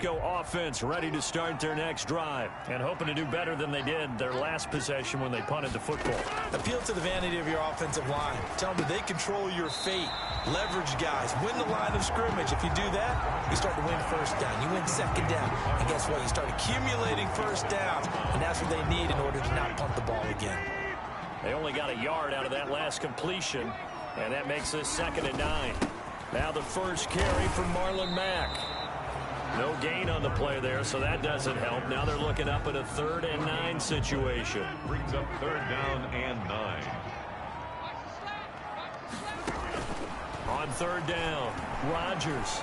Go offense ready to start their next drive and hoping to do better than they did their last possession when they punted the football. Appeal to the vanity of your offensive line. Tell them that they control your fate. Leverage guys. Win the line of scrimmage. If you do that, you start to win first down. You win second down. And guess what? You start accumulating first downs. And that's what they need in order to not punt the ball again. They only got a yard out of that last completion. And that makes this 2nd and 9. Now the first carry for Marlon Mack. No gain on the play there, so that doesn't help. Now they're looking up at a 3rd and 9 situation. Brings up 3rd down and 9. On 3rd down, Rodgers.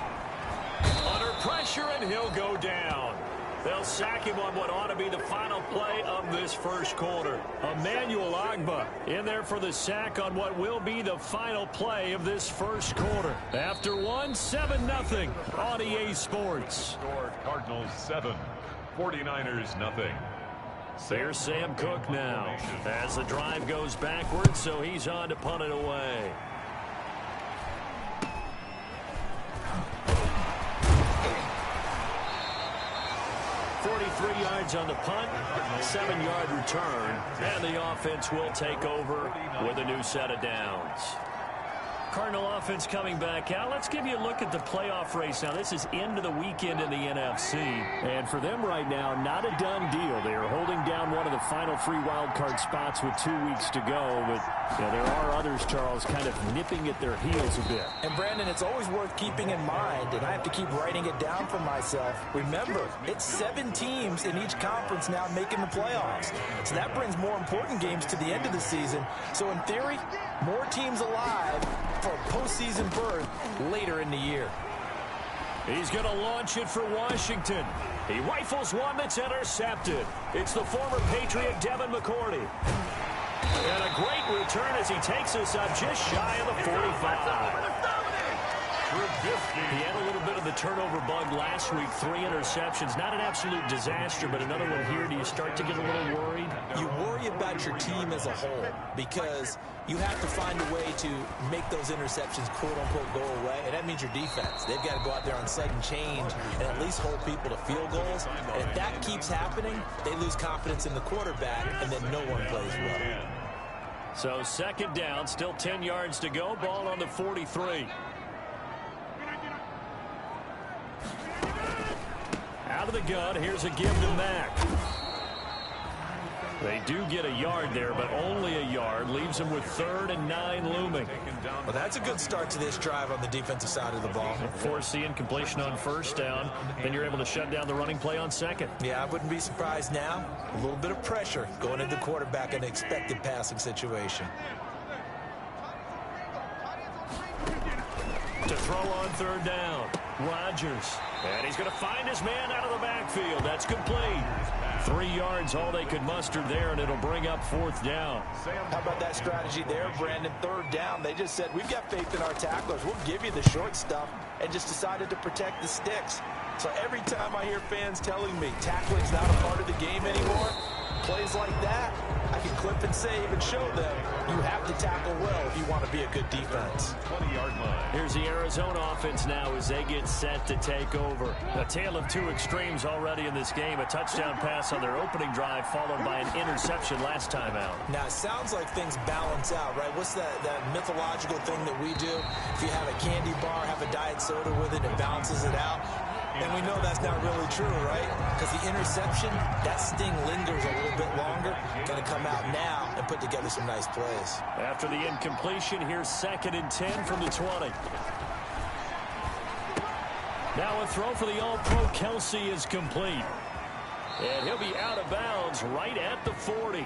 Under pressure, and he'll go down. They'll sack him on what ought to be the final play of this first quarter. Emmanuel Ogbah in there for the sack on what will be the final play of this first quarter. After 7-0 on EA Sports. Score Cardinals 7, 49ers nothing. Here's Sam Cook now as the drive goes backwards, so he's on to punt it away. 43 yards on the punt, 7-yard return, and the offense will take over with a new set of downs. Cardinal offense coming back out. Let's give you a look at the playoff race. Now, this is into the weekend in the NFC. And for them right now, not a done deal. They are holding down one of the final 3 wildcard spots with 2 weeks to go. But there are others, Charles, kind of nipping at their heels a bit. And, Brandon, it's always worth keeping in mind, and I have to keep writing it down for myself. Remember, it's 7 teams in each conference now making the playoffs. So that brings more important games to the end of the season. So, in theory, more teams alive for a postseason berth later in the year. He's going to launch it for Washington. He rifles one that's intercepted. It's the former Patriot Devin McCourty. And a great return as he takes us up just shy of the 45. He had a little bit of the turnover bug last week. 3 interceptions. Not an absolute disaster, but another one here. Do you start to get a little worried? You worry about your team as a whole because you have to find a way to make those interceptions, quote-unquote, go away. And that means your defense. They've got to go out there on sudden change and at least hold people to field goals. And if that keeps happening, they lose confidence in the quarterback, and then no one plays well. So 2nd down, still 10 yards to go. Ball on the 43. Out of the gun, here's a give to Mack. They do get a yard there, but only a yard. Leaves them with 3rd and 9 looming. Well, that's a good start to this drive on the defensive side of the ball. Force the incompletion on 1st down. Then you're able to shut down the running play on 2nd. Yeah, I wouldn't be surprised now. A little bit of pressure going into the quarterback in an expected passing situation. To throw on 3rd down, Rodgers. And he's going to find his man out of the backfield. That's complete. 3 yards, all they could muster there, and it'll bring up 4th down. How about that strategy there, Brandon? 3rd down, they just said, we've got faith in our tacklers. We'll give you the short stuff, and just decided to protect the sticks. So every time I hear fans telling me tackling's not a part of the game anymore, plays like that, I can clip and save and show them you have to tackle well if you want to be a good defense. 20-yard line. Here's the Arizona offense now as they get set to take over. A tale of 2 extremes already in this game. A touchdown pass on their opening drive followed by an interception last time out. Now, it sounds like things balance out, right? What's that mythological thing that we do? If you have a candy bar, have a diet soda with it, it balances it out. And we know that's not really true, right? Because the interception, that sting lingers a little bit longer. Going to come out now and put together some nice plays. After the incompletion, here's 2nd and 10 from the 20. Now a throw for the All-Pro Kelsey is complete. And he'll be out of bounds right at the 40.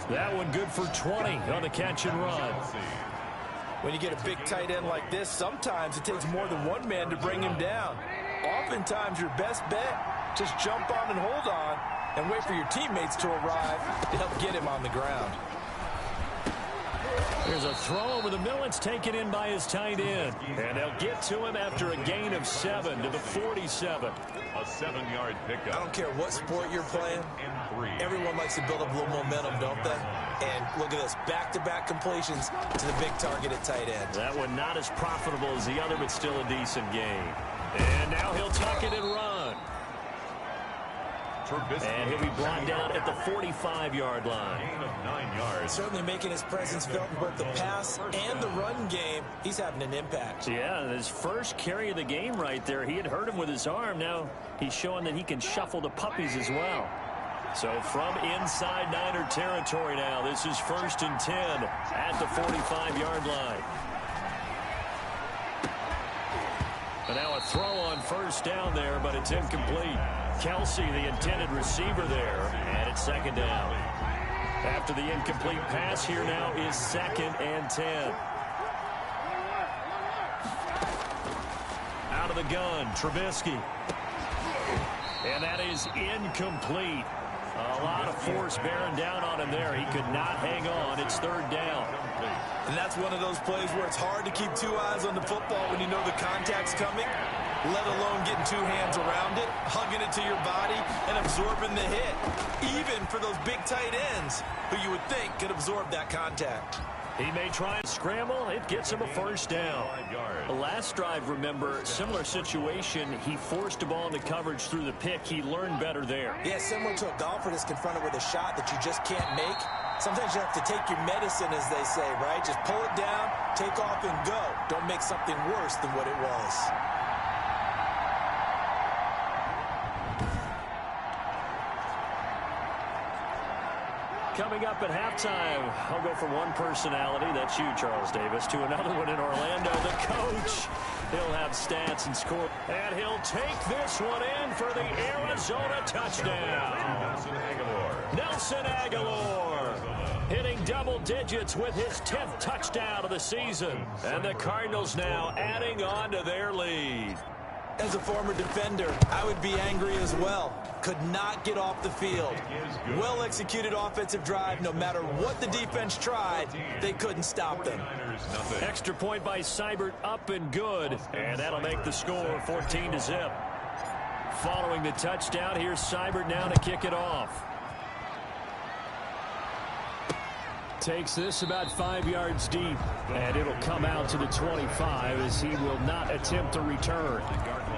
That one good for 20 on the catch and run. When you get a big tight end like this, sometimes it takes more than one man to bring him down. Oftentimes, your best bet, just jump on and hold on and wait for your teammates to arrive to help get him on the ground. There's a throw over the middle. It's taken in by his tight end. And they'll get to him after a gain of 7 to the 47. A 7-yard pickup. I don't care what sport you're playing. Everyone likes to build up a little momentum, don't they? And look at this, back-to-back completions to the big target at tight end. That one not as profitable as the other, but still a decent game. And now he'll tuck it and run. And he'll be brought down at the 45-yard line. Gain of 9 yards. Certainly making his presence felt in both the pass and the run game. He's having an impact. Yeah, his first carry of the game right there. He had hurt him with his arm. Now he's showing that he can shuffle the puppies as well. So from inside Niner territory now, this is 1st and 10 at the 45-yard line. And now a throw on 1st down there, but it's incomplete. Kelsey, the intended receiver there, and it's 2nd down. After the incomplete pass, here now is 2nd and 10. Out of the gun, Trubisky. And that is incomplete. A lot of force bearing down on him there. He could not hang on. It's 3rd down. And that's one of those plays where it's hard to keep 2 eyes on the football when you know the contact's coming, let alone getting 2 hands around it, hugging it to your body, and absorbing the hit. Even for those big tight ends who you would think could absorb that contact. He may try and scramble. It gets him a 1st down. The last drive, remember, similar situation. He forced a ball into coverage through the pick. He learned better there. Yeah, similar to a golfer that's confronted with a shot that you just can't make. Sometimes you have to take your medicine, as they say, right? Just pull it down, take off, and go. Don't make something worse than what it was. Coming up at halftime, I'll go from one personality, that's you, Charles Davis, to another one in Orlando, the coach. He'll have stats and score. And he'll take this one in for the Arizona touchdown. Nelson Aguilar hitting double digits with his 10th touchdown of the season. And the Cardinals now adding on to their lead. As a former defender, I would be angry as well. Could not get off the field. Well-executed offensive drive. No matter what the defense tried, they couldn't stop them. Extra point by Seibert, up and good. And that'll make the score 14-0. Following the touchdown, here's Seibert now to kick it off. Takes this about 5 yards deep, and it'll come out to the 25 as he will not attempt to return.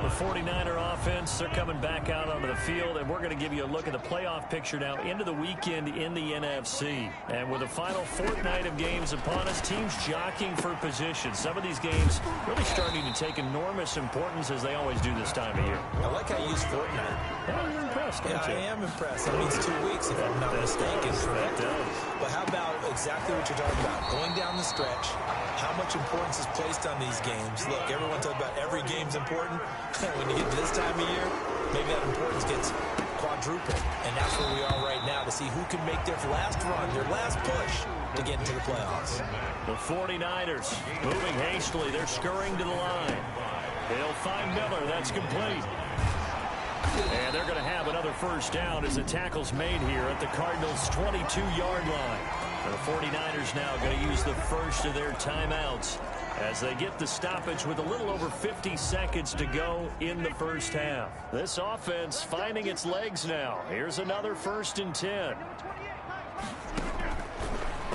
The 49er offense, they're coming back out onto the field, and we're going to give you a look at the playoff picture now into the weekend in the NFC. And with the final fortnight of games upon us, teams jockeying for position. Some of these games really starting to take enormous importance as they always do this time of year. I like how you use fortnight. Oh, you're impressed, aren't you? I am impressed. That means 2 weeks, if I'm not mistaken. That does. But how about exactly what you're talking about? Going down the stretch, how much importance is placed on these games? Look, everyone talks about every game's important. When you get to this time of year, maybe that importance gets quadrupled. And that's where we are right now to see who can make their last run, their last push to get into the playoffs. The 49ers moving hastily. They're scurrying to the line. They'll find Miller. That's complete. And they're going to have another 1st down as the tackle's made here at the Cardinals' 22-yard line. The 49ers now going to use the first of their timeouts as they get the stoppage with a little over 50 seconds to go in the first half. This offense finding its legs now. Here's another 1st and 10.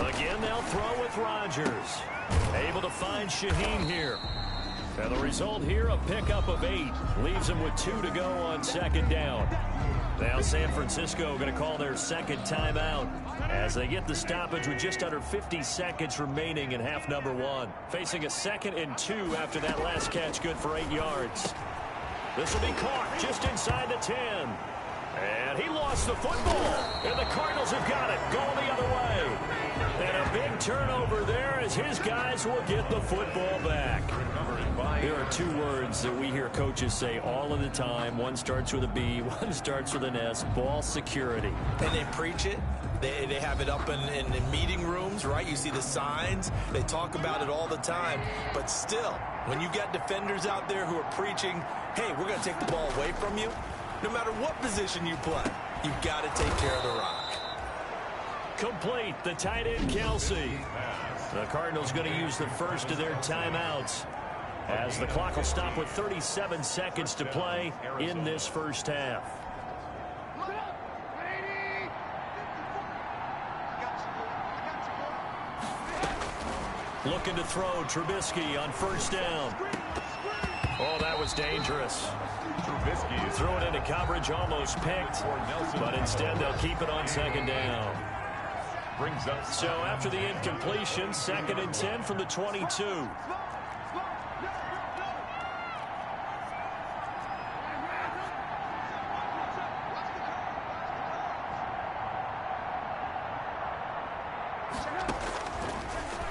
Again, they'll throw with Rodgers. Able to find Shaheen here. And the result here, a pickup of 8. Leaves him with 2 to go on 2nd down. Now San Francisco going to call their 2nd timeout as they get the stoppage with just under 50 seconds remaining in half number 1. Facing a 2nd and 2 after that last catch, good for 8 yards. This will be caught just inside the 10. And he lost the football. And the Cardinals have got it, going the other way. And a big turnover there as his guys will get the football back. There are 2 words that we hear coaches say all of the time. One starts with a B, one starts with an S, ball security. And they preach it. They have it up in meeting rooms, right? You see the signs. They talk about it all the time. But still, when you got defenders out there who are preaching, hey, we're going to take the ball away from you, no matter what position you play, you've got to take care of the rock. Complete, the tight end Kelsey. The Cardinals going to use the first of their timeouts as the clock will stop with 37 seconds to play in this first half. Looking to throw, Trubisky on 1st down. Oh, that was dangerous. Trubisky Throw it into coverage, almost picked, but instead they'll keep it on second down. brings up. So after the incompletion, 2nd and 10 from the 22.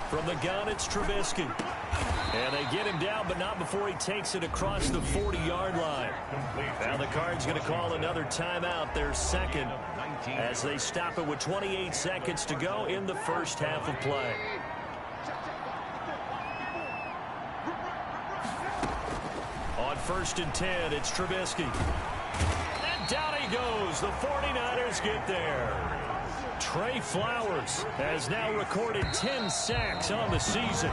From the gun, it's Trubisky. And they get him down, but not before he takes it across the 40-yard line. Now the Cards going to call another timeout, their second, as they stop it with 28 seconds to go in the first half of play. On 1st and 10, it's Trubisky. And down he goes. The 49ers get there. Trey Flowers has now recorded 10 sacks on the season.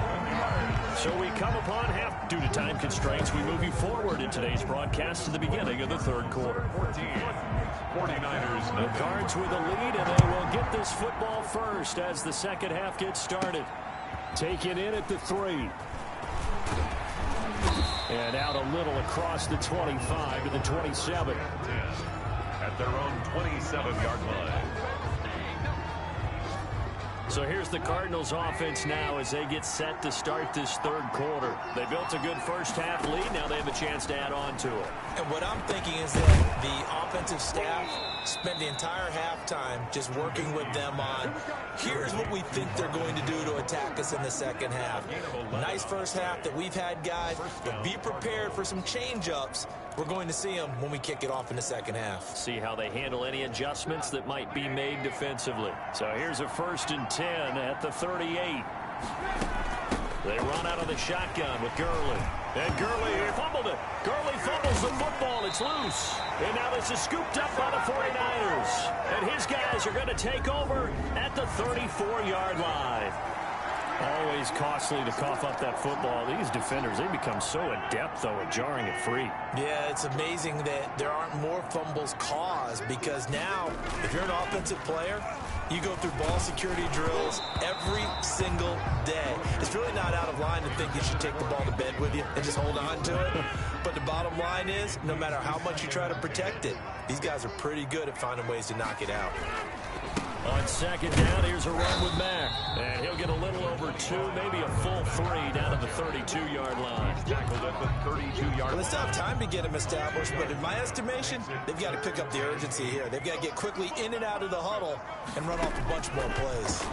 So we come upon half. Due to time constraints, we move you forward in today's broadcast to the beginning of the third quarter. 49ers. The Cards with a lead, and they will get this football first as the second half gets started. Take it in at the 3. And out a little across the 25 to the 27. At their own 27-yard line. So here's the Cardinals offense now as they get set to start this third quarter. They built a good first half lead. Now they have a chance to add on to it. And what I'm thinking is that the offensive staff spent the entire halftime just working with them on, here's what we think they're going to do to attack us in the second half. Nice first half that we've had, guys, but be prepared for some change-ups. We're going to see them when we kick it off in the second half. See how they handle any adjustments that might be made defensively. So here's a 1st and 10 at the 38. They run out of the shotgun with Gurley. And Gurley fumbled it. Gurley fumbles the football. It's loose. And now this is scooped up by the 49ers. And his guys are going to take over at the 34-yard line. Always costly to cough up that football. These defenders, they become so adept, though, at jarring it free. Yeah, it's amazing that there aren't more fumbles caused, because now, if you're an offensive player, you go through ball security drills every single day. It's really not out of line to think you should take the ball to bed with you and just hold on to it. But the bottom line is, no matter how much you try to protect it, these guys are pretty good at finding ways to knock it out. On 2nd down, here's a run with Mack. And he'll get a little over 2, maybe a full 3 down at the 32-yard line. Tackled at the 32-yard Well, line. they still have time to get him established, but in my estimation, they've got to pick up the urgency here. They've got to get quickly in and out of the huddle and run off a bunch more plays.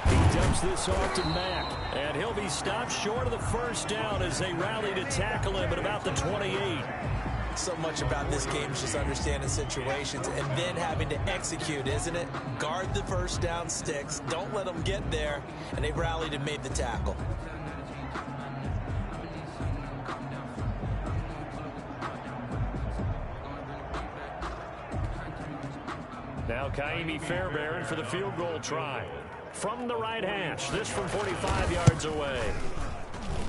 He dumps this off to Mack, and he'll be stopped short of the first down as they rally to tackle him at about the 28. So much about this game is just understanding situations and then having to execute, isn't it? Guard the first down sticks. Don't let them get there. And they rallied and made the tackle. Now Kaimi Fairbairn for the field goal try. From the right hash, this from 45 yards away.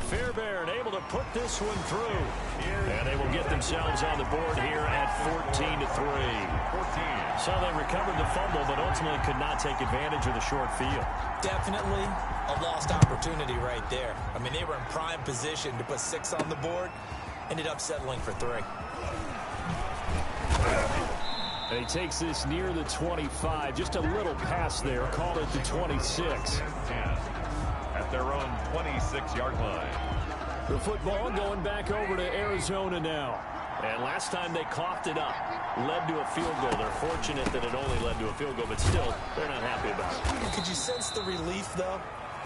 Fairbairn able to put this one through. And they will get themselves on the board here at 14-3. So they recovered the fumble, but ultimately could not take advantage of the short field. Definitely A lost opportunity right there. I mean, they were in prime position to put 6 on the board. Ended up settling for 3. And he takes this near the 25. Just a little pass there. Called it the 26. At their own 26-yard line. The football going back over to Arizona now. And last time they coughed it up, led to a field goal. They're fortunate that it only led to a field goal, but still, they're not happy about it. Could you sense the relief, though,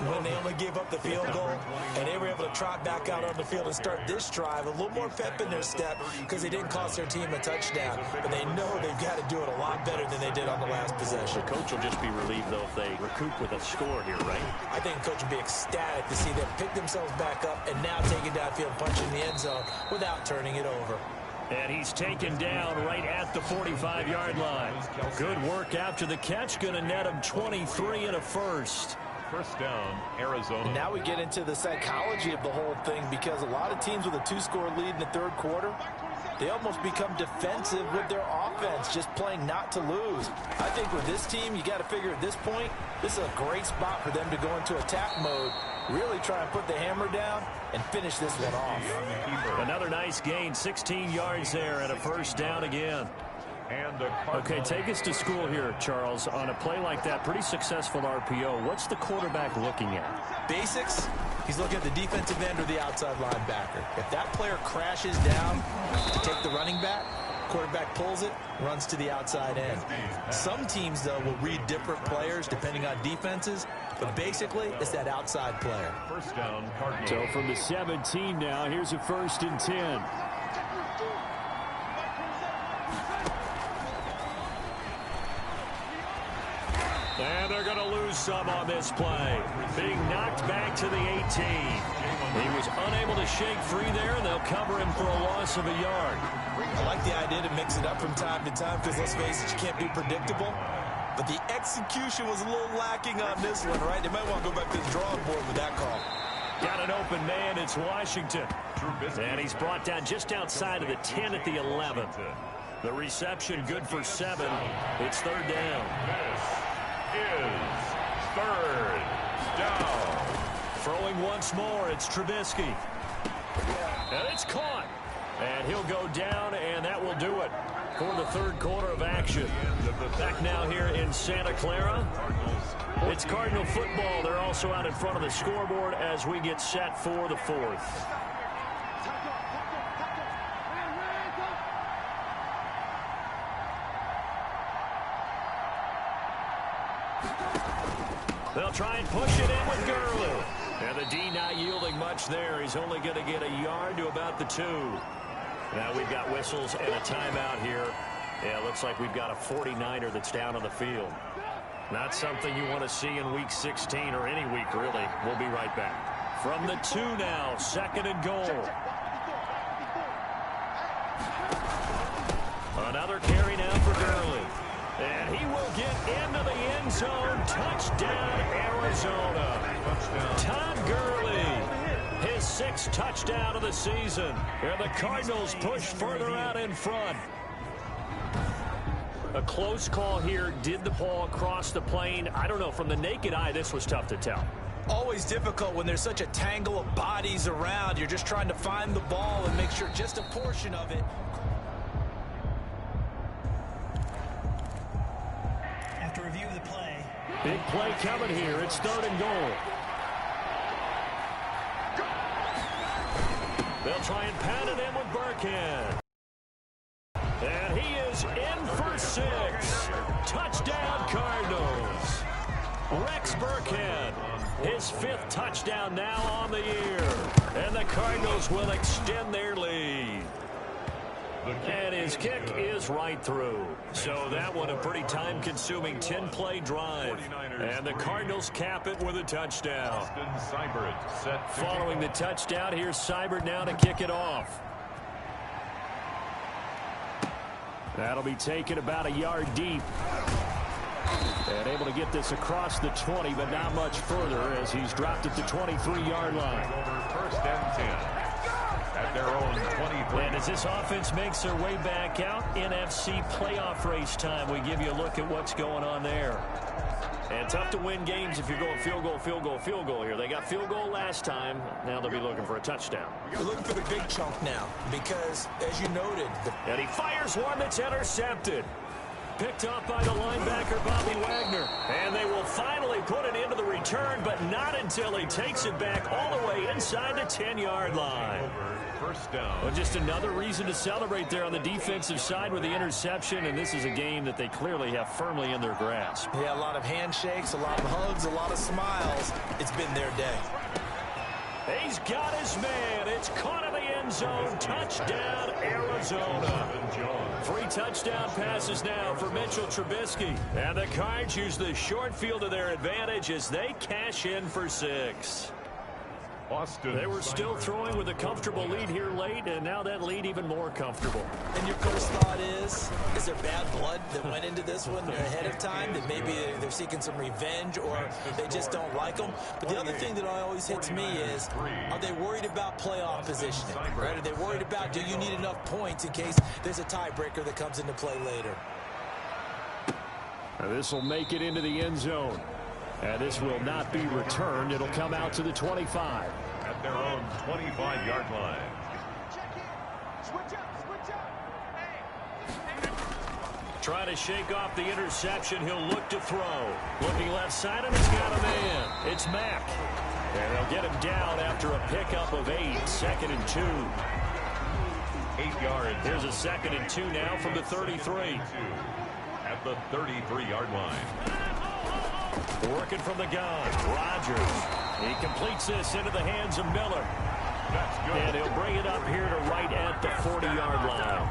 when they only gave up the field goal and they were able to trot back out on the field and start this drive? A little more pep in their step because they didn't cost their team a touchdown. But they know they've got to do it a lot better than they did on the last possession. The coach will just be relieved, though, if they recoup with a score here, right? I think the coach will be ecstatic to see them pick themselves back up and now take it downfield, punching the end zone without turning it over. And he's taken down right at the 45-yard line. Good work after the catch. Going to net him 23 and a first. First down, Arizona. And now we get into the psychology of the whole thing, because a lot of teams with a 2-score lead in the third quarter, they almost become defensive with their offense, just playing not to lose. I think with this team, you got to figure at this point, this is a great spot for them to go into attack mode Really try and put the hammer down and finish this one off. Another nice gain, 16 yards there and a first down again. Okay, take us to school here, Charles. On a play like that, pretty successful RPO. What's the quarterback looking at? Basics, he's looking at the defensive end or the outside linebacker. If that player crashes down, take the running back, quarterback pulls it, runs to the outside end. Some teams, though, will read different players depending on defenses, but basically, it's that outside player. First down, Cardinals. So from the 17 now, here's a 1st and 10. And they're going to lose some on this play. Being knocked back to the 18. He was unable to shake free there, and they'll cover him for a loss of a yard. I like the idea to mix it up from time to time because, let's face it, you can't be predictable. But the execution was a little lacking on this one, right? They might want to go back to the drawing board with that call. Got an open man. It's Washington. And he's brought down just outside of the 10 at the 11. The reception good for 7. It's 3rd down. Is 3rd down. Throwing once more, it's Trubisky. And it's caught. And he'll go down, and that will do it for the 3rd quarter of action. Back now here in Santa Clara. It's Cardinal football. They're also out in front of the scoreboard as we get set for the 4th. They'll try and push it in with Gurley. And the D not yielding much there. He's only going to get a yard to about the 2. Now we've got whistles and a timeout here. Yeah, it looks like we've got a 49er that's down on the field. Not something you want to see in Week 16 or any week, really. We'll be right back. From the 2 now, 2nd and goal. Another carry now for Gurley. And he will get into the end zone. Touchdown, Arizona. Todd Gurley, his 6th touchdown of the season. And the Cardinals push further out in front. A close call here. Did the ball cross the plane? I don't know. From the naked eye, this was tough to tell. Always difficult when there's such a tangle of bodies around. You're just trying to find the ball and make sure just a portion of it. After review of the play. Big play coming here. It's 3rd and goal. They'll try and pound it in with Burkhead. And he is in for 6. Touchdown, Cardinals. Rex Burkhead, his 5th touchdown now on the year. And the Cardinals will extend their lead. And his kick is right through. So that one a pretty time-consuming 10-play drive. And the Cardinals cap it with a touchdown. Following the touchdown, here's Seibert now to kick it off. That'll be taken about a yard deep. And able to get this across the 20, but not much further as he's dropped at the 23-yard line. First and 10 at their own 23. And as this offense makes their way back out, NFC playoff race time, we give you a look at what's going on there. And tough to win games if you're going field goal, field goal, field goal here. They got field goal last time. Now they'll be looking for a touchdown. You're looking for the big chunk now because, as you noted, and he fires one that's intercepted. Picked up by the linebacker, Bobby Wagner. And they will finally put it into the return, but not until he takes it back all the way inside the 10-yard line. First down. Well, just another reason to celebrate there on the defensive side with the interception, and this is a game that they clearly have firmly in their grasp. Yeah, a lot of handshakes, a lot of hugs, a lot of smiles. It's been their day. He's got his man. It's caught in the end zone. Touchdown, Arizona. 3 touchdown passes now for Mitchell Trubisky. And the Cards use the short field to their advantage as they cash in for 6. They were still throwing with a comfortable lead here late, and now that lead even more comfortable. And your first thought is there bad blood that went into this one ahead of time, that maybe they're seeking some revenge or they just don't like them? But the other thing that always hits me is, are they worried about playoff positioning? Right? Are they worried about, do you need enough points in case there's a tiebreaker that comes into play later? This will make it into the end zone. And this will not be returned. It'll come out to the 25. At their own 25-yard line. Trying to shake off the interception. He'll look to throw. Looking left side, and he's got a man. It's Mack. And they'll get him down after a pickup of 8. 2nd and 2. 8 yards. Here's a 2nd and 2 now from the 33. At the 33-yard line. Working from the gun. Rodgers. He completes this into the hands of Miller. That's good. And he'll bring it up here to right at the 40-yard line.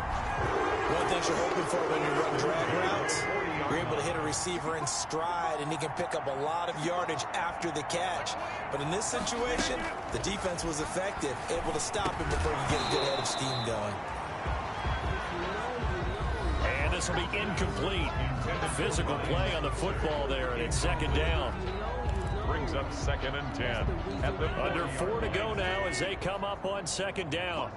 One thing you're hoping for when you run drag routes, you're able to hit a receiver in stride, and he can pick up a lot of yardage after the catch. But in this situation, the defense was effective, able to stop him before he get a good head of steam going. And this will be incomplete. Physical play on the football there, and it's 2nd down. Brings up 2nd and 10. At the Under 4 to go now as they come up on 2nd down.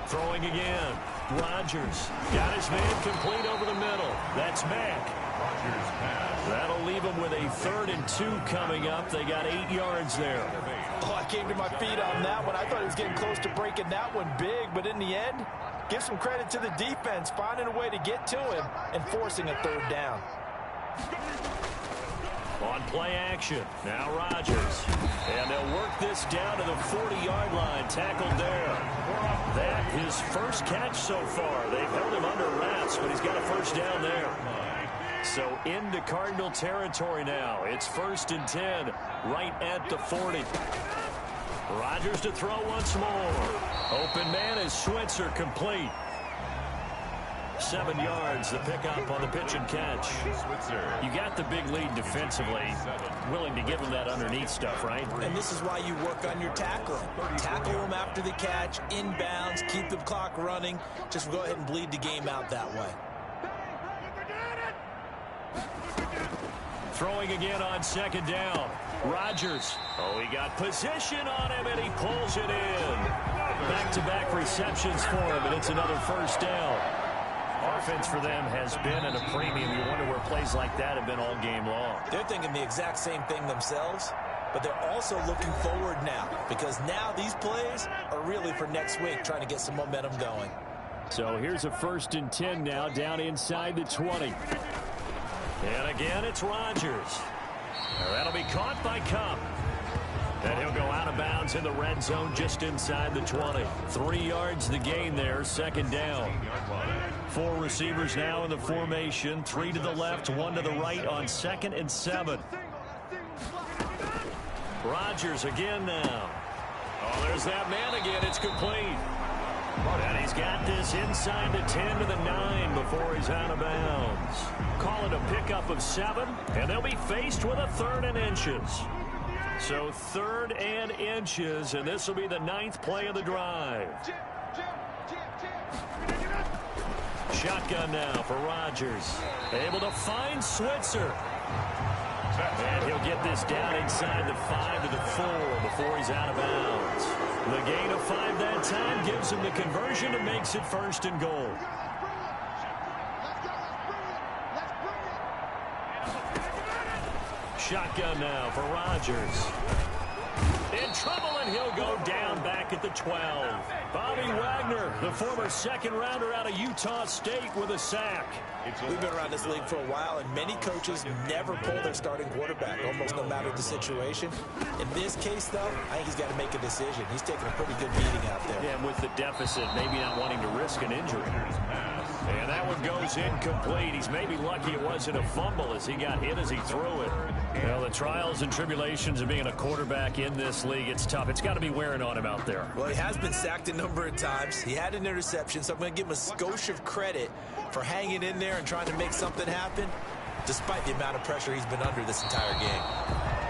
Throwing again. Rodgers got his man complete over the middle. That's Mack. Rodgers pass. That'll leave them with a 3rd and 2 coming up. They got 8 yards there. Oh, I came to my feet on that one. I thought he was getting close to breaking that one big, but in the end, give some credit to the defense, finding a way to get to him and forcing a 3rd down. On play action. Now Rodgers. And they'll work this down to the 40-yard line. Tackled there. That his first catch so far. They've held him under wraps, but he's got a 1st down there. So into Cardinal territory now. It's 1st and 10 right at the 40. Rodgers to throw once more. Open man is Switzer, complete. 7 yards, the pickup on the pitch and catch. You got the big lead defensively. Willing to give them that underneath stuff, right? And this is why you work on your tackling. Tackle them after the catch, inbounds, keep the clock running. Just go ahead and bleed the game out that way. Throwing again on 2nd down. Rodgers. Oh, he got position on him, and he pulls it in. Back-to-back receptions for him, and it's another 1st down. Offense for them has been at a premium. You wonder where plays like that have been all game long. They're thinking the exact same thing themselves, but they're also looking forward now, because now these plays are really for next week, trying to get some momentum going. So here's a 1st and 10 now, down inside the 20. And again, it's Rodgers. That'll be caught by Kupp. And he'll go out of bounds in the red zone just inside the 20. 3 yards the gain there, 2nd down. 4 receivers now in the formation. 3 to the left, 1 to the right on 2nd and 7. Rodgers again now. Oh, there's that man again. It's complete. And he's got this inside the 10 to the 9 before he's out of bounds. Call it a pickup of 7, and they'll be faced with a 3rd and inches. So 3rd and inches, and this will be the 9th play of the drive. Shotgun now for Rodgers. Able to find Switzer. And he'll get this down inside the 5 to the 4 before he's out of bounds. The gain of 5 that time gives him the conversion and makes it 1st and goal. Shotgun now for Rodgers. In trouble, and he'll go down back at the 12. Bobby Wagner, the former 2nd rounder out of Utah State, with a sack. We've been around this league for a while, and many coaches never pull their starting quarterback, almost no matter the situation. In this case, though, I think he's got to make a decision. He's taking a pretty good beating out there. Yeah, and with the deficit, maybe not wanting to risk an injury. And that one goes incomplete. He's maybe lucky it wasn't a fumble as he got hit as he threw it. Well, the trials and tribulations of being a quarterback in this league, it's tough. It's got to be wearing on him out there. Well, he has been sacked a number of times. He had an interception, so I'm going to give him a skosh of credit for hanging in there and trying to make something happen, despite the amount of pressure he's been under this entire game.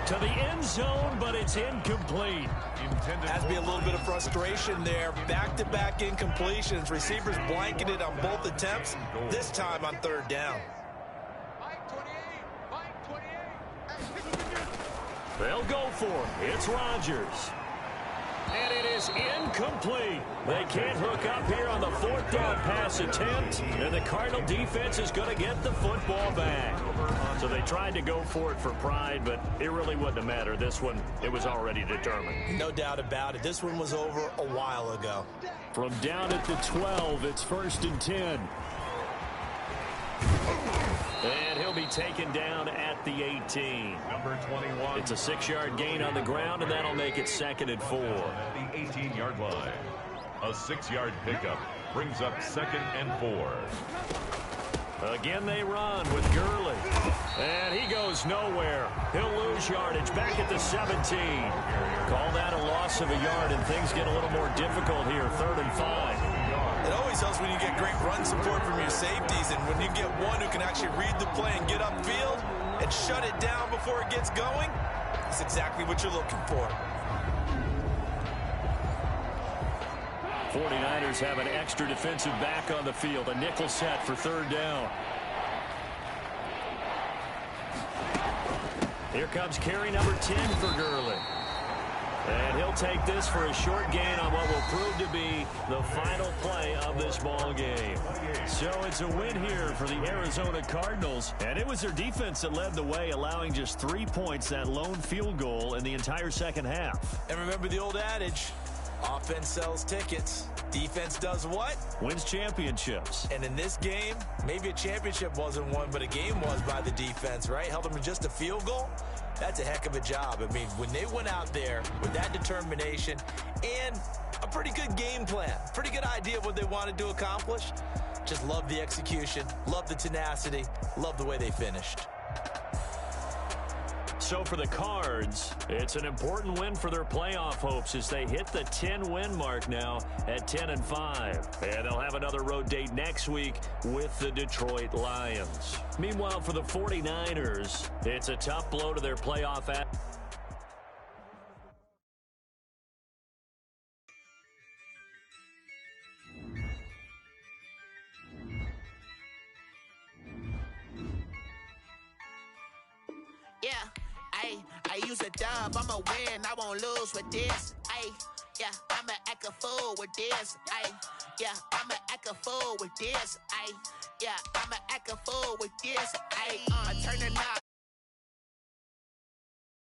To the end zone, but it's incomplete. Has to be a little bit of frustration there. Back-to-back incompletions. Receivers blanketed on both attempts, this time on 3rd down. They'll go for it. It's Rodgers. And it is incomplete. They can't hook up here on the fourth down pass attempt. And the Cardinal defense is going to get the football back. So they tried to go for it for pride, but it really wouldn't have mattered. This one, it was already determined. No doubt about it. This one was over a while ago. From down at the 12, it's 1st and 10. And he'll be taken down at the 18. Number 21. It's a 6-yard gain on the ground, and that'll make it 2nd and 4. At the 18-yard line. A 6-yard pickup brings up 2nd and 4. Again they run with Gurley. And he goes nowhere. He'll lose yardage back at the 17. Call that a loss of a yard, and things get a little more difficult here. 3rd and 5. It always helps when you get great run support from your safeties, and when you get one who can actually read the play and get upfield and shut it down before it gets going, that's exactly what you're looking for. 49ers have an extra defensive back on the field. A nickel set for 3rd down. Here comes carry number 10 for Gurley. And he'll take this for a short gain on what will prove to be the final play of this ball game. So it's a win here for the Arizona Cardinals. And it was their defense that led the way, allowing just 3 points, that lone field goal in the entire second half. And remember the old adage, offense sells tickets. Defense does what? Wins championships. And in this game, maybe a championship wasn't won, but a game was by the defense, right? Held them to just a field goal. That's a heck of a job. I mean, when they went out there with that determination and a pretty good game plan, pretty good idea of what they wanted to accomplish, just love the execution, love the tenacity, love the way they finished. So for the Cards, it's an important win for their playoff hopes as they hit the 10-win mark now at 10 and 5. And they'll have another road date next week with the Detroit Lions. Meanwhile, for the 49ers, it's a tough blow to their playoff Yeah, I use a dub, I'ma win, I won't lose with this. Yeah, I'ma act a fool with this. Yeah, I'ma act a fool with this. Yeah, I'ma act a fool with this. I turn the knob.